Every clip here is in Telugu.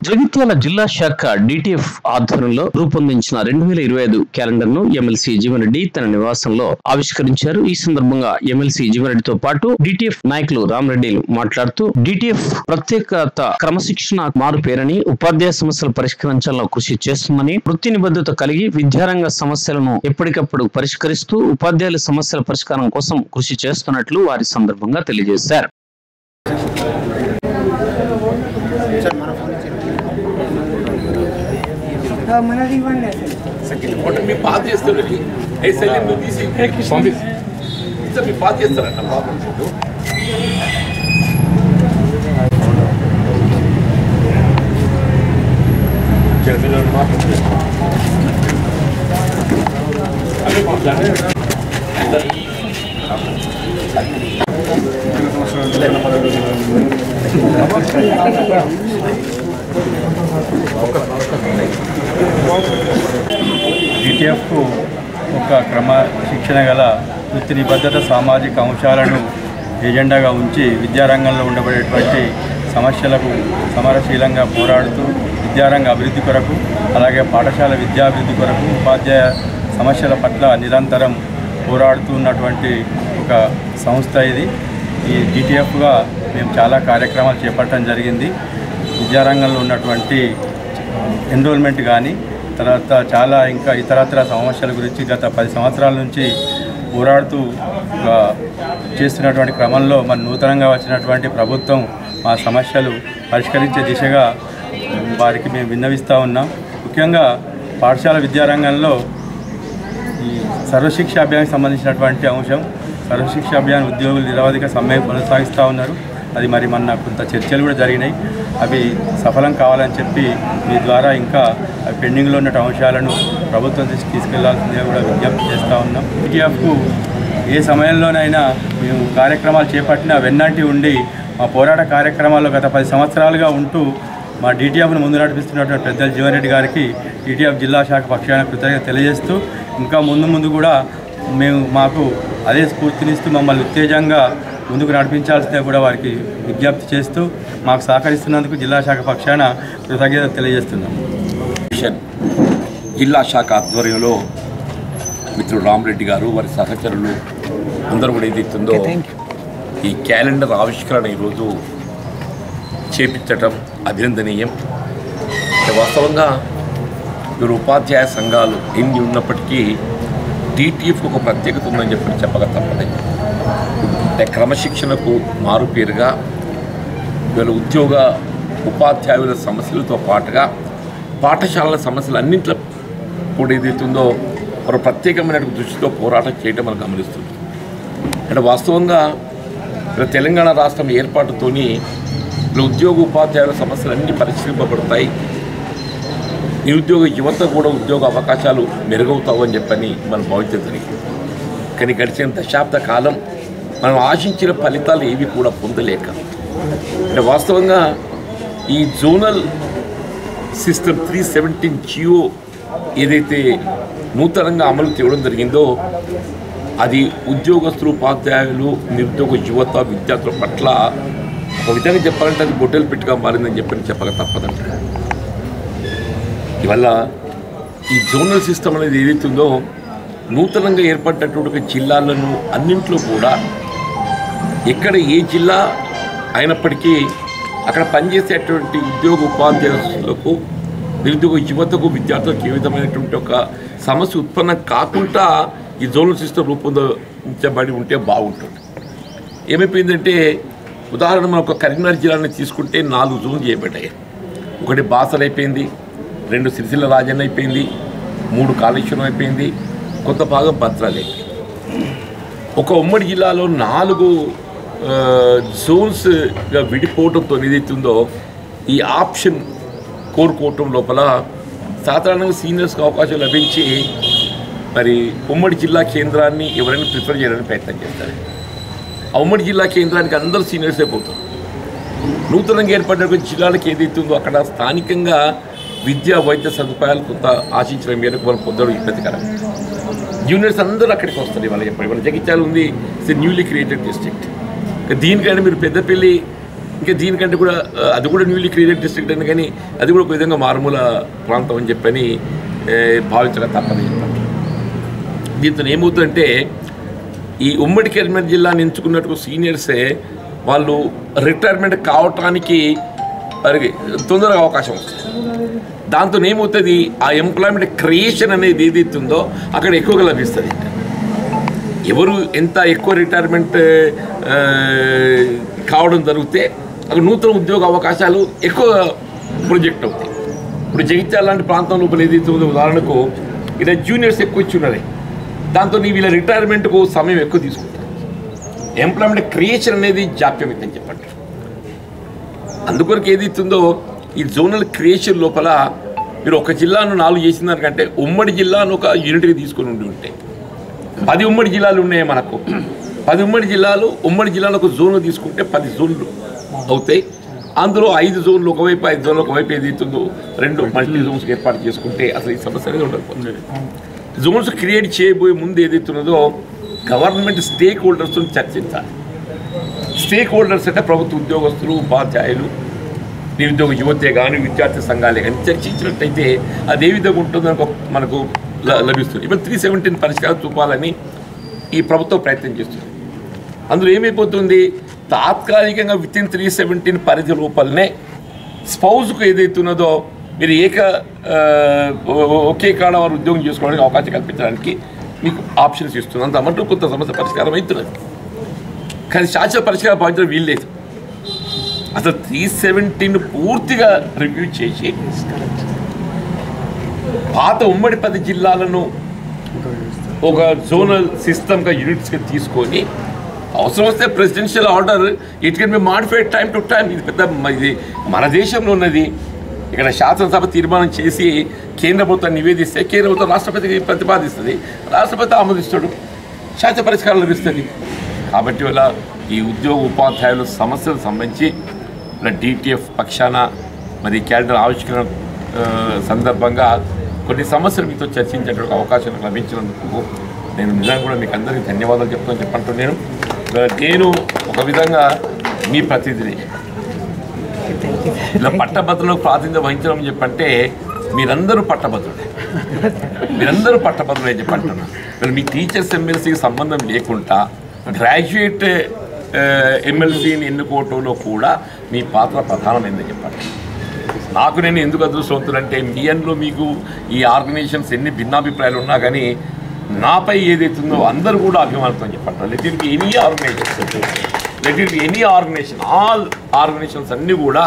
జగిత్యాల జిల్లా శాఖ డిటిఎఫ్ ఆధ్వర్యంలో రూపొందించిన 2025 క్యాలెండర్ ను ఎమ్మెల్సీ జీవన్ రెడ్డి తన నివాసంలో ఆవిష్కరించారు. ఈ సందర్భంగా ఎమ్మెల్సీ జీవన్ రెడ్డితో పాటు డిటిఎఫ్ నాయకులు రామరెడ్డి మాట్లాడుతూ డిటిఎఫ్ ప్రత్యేకత క్రమశిక్షణ మారుపేరని, ఉపాధ్యాయ సమస్యలు పరిష్కరించాలని కృషి చేస్తుందని, వృత్తి నిబద్ధత కలిగి విద్యారంగ సమస్యలను ఎప్పటికప్పుడు పరిష్కరిస్తూ ఉపాధ్యాయుల సమస్యల పరిష్కారం కోసం కృషి చేస్తున్నట్లు వారి సందర్భంగా తెలియజేశారు. మీ పాత చేస్తారండి తీసి పంపిస్తారు. మీ పాత చేస్తారంట డిటిఎఫ్ ఒక క్రమశిక్షణ గల వృత్తి నిబద్ధత సామాజిక అంశాలను ఎజెండాగా ఉంచి విద్యారంగంలో ఉండబడేటువంటి సమస్యలకు సమరశీలంగా పోరాడుతూ విద్యారంగ అభివృద్ధి కొరకు, అలాగే పాఠశాల విద్యాభివృద్ధి కొరకు, ఉపాధ్యాయ సమస్యల పట్ల నిరంతరం పోరాడుతున్నటువంటి ఒక సంస్థ ఇది. ఈ డిటిఎఫ్గా మేము చాలా కార్యక్రమాలు చేపట్టడం జరిగింది. విద్యారంగంలో ఉన్నటువంటి ఎన్రోల్మెంట్ కానీ, తర్వాత చాలా ఇంకా ఇతరత్ర సమస్యల గురించి గత 10 సంవత్సరాల నుంచి పోరాడుతూ చేస్తున్నటువంటి క్రమంలో మన నూతనంగా వచ్చినటువంటి ప్రభుత్వం మా సమస్యలు పరిష్కరించే దిశగా వారికి మేము విన్నవిస్తూ ఉన్నాం. ముఖ్యంగా పాఠశాల విద్యారంగంలో ఈ సర్వశిక్ష అభియాన్కి సంబంధించినటువంటి అంశం, సర్వశిక్ష అభియాన్ ఉద్యోగులు నిరవధిక సమ్మె కొనసాగిస్తూ ఉన్నారు. అది మరి మన కొంత చర్చలు కూడా జరిగినాయి. అవి సఫలం కావాలని చెప్పి మీ ద్వారా ఇంకా పెండింగ్లో ఉన్న అంశాలను ప్రభుత్వం తీసుకెళ్లాల్సిందిగా కూడా విజ్ఞప్తి చేస్తూ ఉన్నాం. డిటిఎఫ్కు ఏ సమయంలోనైనా మేము కార్యక్రమాలు చేపట్టినా వెన్నంటి ఉండి మా పోరాట కార్యక్రమాల్లో గత 10 సంవత్సరాలుగా ఉంటూ మా డిటిఎఫ్ను ముందు నడిపిస్తున్నటువంటి పెద్దలు జీవన్ రెడ్డి గారికి డిటిఎఫ్ జిల్లా శాఖ పక్షాన కృతజ్ఞత తెలియజేస్తూ, ఇంకా ముందు కూడా మాకు అదే స్ఫూర్తినిస్తూ మమ్మల్ని ఉత్తేజంగా ముందుకు నడిపించాల్సిందే కూడా వారికి విజ్ఞప్తి చేస్తూ మాకు సహకరిస్తున్నందుకు జిల్లా శాఖ పక్షాన కృతజ్ఞత తెలియజేస్తున్నాం. జిల్లా శాఖ ఆధ్వర్యంలో మిత్రుడు రామరెడ్డి గారు, వారి సహచరులు అందరూ కూడా ఏదైతుందో ఈ క్యాలెండర్ ఆవిష్కరణ ఈరోజు చేపించటం అభినందనీయం. వాస్తవంగా వీరు ఉపాధ్యాయ సంఘాలు ఎన్ని ఉన్నప్పటికీ డిటిఎఫ్ ఒక ప్రత్యేకత ఉందని చెప్పక తప్పదు. అంటే క్రమశిక్షణకు మారుపేరుగా వీళ్ళ ఉద్యోగ ఉపాధ్యాయుల సమస్యలతో పాటుగా పాఠశాలల సమస్యలు అన్నింటిలో కూడా ఏదైతుందో ఒక ప్రత్యేకమైన దృష్టితో పోరాటం చేయడం మనం గమనిస్తుంది. అంటే వాస్తవంగా తెలంగాణ రాష్ట్రం ఏర్పాటుతోని ఉద్యోగ ఉపాధ్యాయుల సమస్యలు అన్నీ పరిష్కరింపబడతాయి, నిరుద్యోగ యువత కూడా ఉద్యోగ అవకాశాలు మెరుగవుతావని చెప్పని మనం భావించదు. కానీ గడిచిన దశాబ్ద కాలం మనం ఆశించిన ఫలితాలు ఏవి కూడా పొందలేక, అంటే వాస్తవంగా ఈ జోనల్ సిస్టమ్ 317 జియో ఏదైతే నూతనంగా అమలు చేయడం జరిగిందో అది ఉద్యోగస్తులు, ఉపాధ్యాయులు, నిరుద్యోగ యువత, విద్యార్థుల పట్ల ఒక విధంగా చెప్పాలంటే అది బొట్టెలు పెట్టుగా మారిందని చెప్పక తప్పదంట. ఇవల్ల ఈ జోనల్ సిస్టమ్ అనేది ఏదైతుందో నూతనంగా ఏర్పడినటువంటి జిల్లాలను అన్నింట్లో కూడా ఎక్కడ ఏ జిల్లా అయినప్పటికీ అక్కడ పనిచేసేటువంటి ఉద్యోగ ఉపాధ్యాయులకు, నిరుద్యోగ యువతకు, విద్యార్థులకు ఏ విధమైనటువంటి ఒక సమస్య ఉత్పన్నం కాకుండా ఈ జోనల్ సిస్టమ్ రూపొందించబడి ఉంటే బాగుంటుంది. ఏమైపోయిందంటే ఉదాహరణ మనం ఒక కరీంనగర్ జిల్లాని తీసుకుంటే 4 జోన్లు చేయబడ్డాయి. ఒకటి బాసర్ అయిపోయింది, 2 సిరిసిల్ల రాజన్న అయిపోయింది, 3 కాళేశ్వరం అయిపోయింది, కొంత భాగం భద్రాలు అయిపోయింది. ఒక ఉమ్మడి జిల్లాలో 4 జోన్స్గా విడిపోవడంతో ఏదైతుందో ఈ ఆప్షన్ కోరుకోవటం లోపల సాధారణంగా సీనియర్స్కి అవకాశం లభించి మరి ఉమ్మడి జిల్లా కేంద్రాన్ని ఎవరైనా ప్రిఫర్ చేయడానికి ప్రయత్నం చేస్తారు. ఆ ఉమ్మడి జిల్లా కేంద్రానికి అందరూ సీనియర్సే పోతారు. నూతనంగా ఏర్పడిన జిల్లాలకు ఏదైతుందో అక్కడ స్థానికంగా విద్యా వైద్య సదుపాయాలు కొంత ఆశించిన మేరకు మనం పొందడం ఇబ్బందికరం. జూనియర్స్ అందరూ అక్కడికి వస్తారు. ఇవాళ జగిత్యాల ఉంది, ఇట్స్ న్యూలీ క్రియేటెడ్ డిస్ట్రిక్ట్. దీనికైనా మీరు పెద్దపల్లి ఇంకా దీనికంటే కూడా అది కూడా న్యూలీ క్రియేటెడ్ డిస్ట్రిక్ట్ అని, కానీ అది కూడా ఒక విధంగా మారుమూల ప్రాంతం అని చెప్పని భావించక తప్పని చెప్పండి. దీంతో ఏమవుతుందంటే ఈ ఉమ్మడి కరీంనగర్ జిల్లాని ఎంచుకున్నట్టు సీనియర్సే వాళ్ళు రిటైర్మెంట్ కావటానికి వారికి తొందరగా అవకాశం వస్తుంది. దాంతో ఏమవుతుంది, ఆ ఎంప్లాయ్మెంట్ క్రియేషన్ అనేది ఏదైతుందో అక్కడ ఎక్కువగా లభిస్తుంది. ఎవరు ఎంత ఎక్కువ రిటైర్మెంట్ కావడం జరిగితే అక్కడ నూతన ఉద్యోగ అవకాశాలు ఎక్కువ ప్రొజెక్ట్ అవుతాయి. ఇప్పుడు జగిత్యాల లాంటి ప్రాంతం లోపల ఏదైతుందో ఉదాహరణకు ఇక్కడ జూనియర్స్ ఎక్కువ ఇచ్చి ఉన్నది, దాంతో వీళ్ళ రిటైర్మెంట్కు సమయం ఎక్కువ తీసుకుంటారు. ఎంప్లాయ్మెంట్ క్రియేషన్ అనేది జాప్యం ఇద్దని చెప్పండి. అందుకొరకు ఏదైతుందో ఈ జోనల్ క్రియేషన్ లోపల మీరు ఒక జిల్లాను 4 చేసిన దానికంటే ఉమ్మడి జిల్లాను ఒక యూనిట్గా తీసుకొని ఉంటే 10 ఉమ్మడి జిల్లాలు ఉన్నాయి మనకు. 10 ఉమ్మడి జిల్లాలో ఒక జోన్ తీసుకుంటే 10 జోన్లు అవుతాయి. అందులో 5 జోన్లు ఒకవైపు 5 జోన్లు ఒకవైపు ఏదైతుందో 2 మల్టీ జోన్స్ ఏర్పాటు చేసుకుంటే అసలు ఈ సమస్య అనేది ఉండకపోతుంది. జోన్స్ క్రియేట్ చేయబోయే ముందు ఏదైతున్నదో గవర్నమెంట్ స్టేక్ హోల్డర్స్తో చర్చించాలి. స్టేక్ హోల్డర్స్ అంటే ప్రభుత్వ ఉద్యోగస్తులు, ఉపాధ్యాయులు, నిరుద్యోగ యువతే కానీ విద్యార్థి సంఘాలే కానీ చర్చించినట్టయితే అది ఏ విధంగా ఉంటుందో మనకు లభిస్తుంది. ఇప్పుడు 317 పరిష్కారం చూపాలని ఈ ప్రభుత్వం ప్రయత్నం చేస్తుంది. అందులో ఏమైపోతుంది, తాత్కాలికంగా వితిన్ 317 పరిధి లోపలనే స్పౌజ్కు ఏదైతున్నదో మీరు ఒకే కాడ వారు ఉద్యోగం చేసుకోవడానికి అవకాశం కల్పించడానికి మీకు ఆప్షన్స్ ఇస్తుంది. అంతమంటూ కొంత సమస్య పరిష్కారం అవుతున్నది. కానీ శాశ్వత పరిష్కారం భావించడం వీల్లేదు. అసలు 317 పూర్తిగా రివ్యూ చేసి పాత ఉమ్మడి 10 జిల్లాలను ఒక జోనల్ సిస్టమ్గా యూనిట్స్గా తీసుకొని అవసరం వస్తే presidential order it can be modified time to time. ఇది పెద్ద ఇది మన దేశంలో ఉన్నది. ఇక్కడ శాసనసభ తీర్మానం చేసి కేంద్ర ప్రభుత్వం నివేదిస్తే కేంద్ర ప్రభుత్వం రాష్ట్రపతికి ప్రతిపాదిస్తుంది, రాష్ట్రపతి ఆమోదిస్తాడు, శాశ్వత పరిష్కారం లభిస్తుంది. కాబట్టి వల్ల ఈ ఉద్యోగ ఉపాధ్యాయుల సమస్యలకు సంబంధించి DTF పక్షాన మరి క్యాలెండర్ ఆవిష్కరణ సందర్భంగా కొన్ని సమస్యలు మీతో చర్చించేటువంటి అవకాశం లభించినందుకు నేను నిజంగా కూడా మీకు అందరికీ ధన్యవాదాలు చెప్పంటున్నాను. నేను ఒక విధంగా మీ ప్రతినిధిని ఇలా పట్టభద్రులకు ప్రాతినిధ్యం వహించడం చెప్పంటే మీరందరూ పట్టభద్రులే చెప్పంటున్నాను. మరి మీ టీచర్స్ ఎమ్మెల్సీకి సంబంధం లేకుండా గ్రాడ్యుయేట్ ఎమ్మెల్సీని ఎన్నుకోవటంలో కూడా మీ పాత్ర ప్రధానమైందని చెప్పండి. నాకు నేను ఎందుకు అదృష్టవంతులంటే మీ అందులో మీకు ఈ ఆర్గనైజేషన్స్ ఎన్ని భిన్నాభిప్రాయాలు ఉన్నా కానీ నాపై ఏదైతుందో అందరూ కూడా అభిమానంతో చెప్పండి. Let it be any organization all organizations అన్నీ కూడా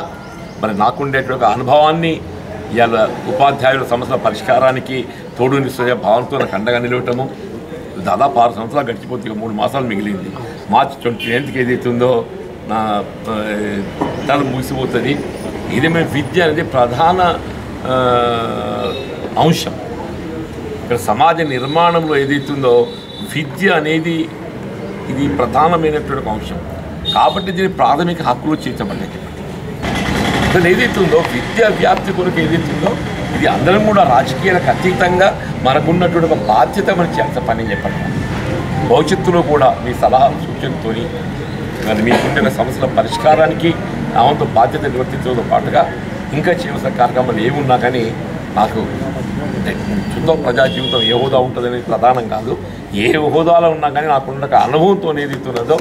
మరి నాకుండేటువంటి అనుభవాన్ని ఇవాళ ఉపాధ్యాయుల సమస్యల పరిష్కారానికి తోడు నిశ్చయ భావంతో నాకు అండగా నిలవటము. దాదాపు 6 సంవత్సరాలు గడిచిపోతే 3 మాసాలు మిగిలింది. మార్చి 29కి ఏదైతుందో నా తను ముగిసిపోతుంది. ఇదేమైనా విద్య అనేది ప్రధాన అంశం. ఇక్కడ సమాజ నిర్మాణంలో ఏదైతుందో విద్య అనేది ఇది ప్రధానమైనటువంటి అంశం. కాబట్టి దీని ప్రాథమిక హక్కులు చేర్చబడ్డాయి. అసలు ఏదైతుందో విద్యా వ్యాప్తి కొరకు ఏదైతుందో ఇది అందరం కూడా రాజకీయాలకు అతీతంగా మనకున్నటువంటి ఒక బాధ్యత మనం చేయాల్సిన పని చెప్పండి. భవిష్యత్తులో కూడా మీ సలహా సూచనతో మరి మీకుంటున్న సమస్యల పరిష్కారానికి నామంతో బాధ్యత నిర్వర్తించడంతో పాటుగా ఇంకా చేయవలసిన కార్యక్రమాలు ఏమున్నా కానీ నాకు శుద్ధ ప్రజా జీవితం ఏ హోదా ఉంటుందనేది ప్రధానం కాదు. ఏ హోదాలో ఉన్నా కానీ నాకున్న అనుభవంతో ఏదైతున్నదో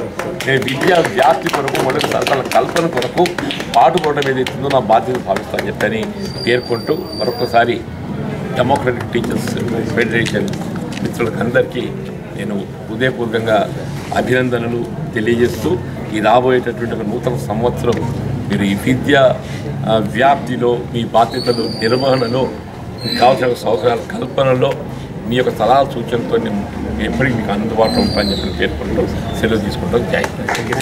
నేను విద్యా వ్యాప్తి కొరకు మొదటి సరఫరాల కల్పన కొరకు పాటుపడడం ఏదైతుందో నా బాధ్యత భావిస్తానని చెప్పని పేర్కొంటూ మరొకసారి డెమోక్రటిక్ టీచర్స్ ఫెడరేషన్ మిత్రులకు అందరికీ నేను హృదయపూర్వకంగా అభినందనలు తెలియజేస్తూ ఈ రాబోయేటటువంటి ఒక నూతన సంవత్సరం మీరు ఈ విద్యా వ్యాప్తిలో మీ బాధ్యతలు నిర్వహణలో కావాల్సిన సౌకర్యాల కల్పనలో మీ యొక్క సలహా సూచనతో నేను ఎప్పటికీ మీకు అందుబాటులో ఉంటానని చెప్పి పేర్కొంటూ సెలవు తీసుకుంటాం. జై హింద్.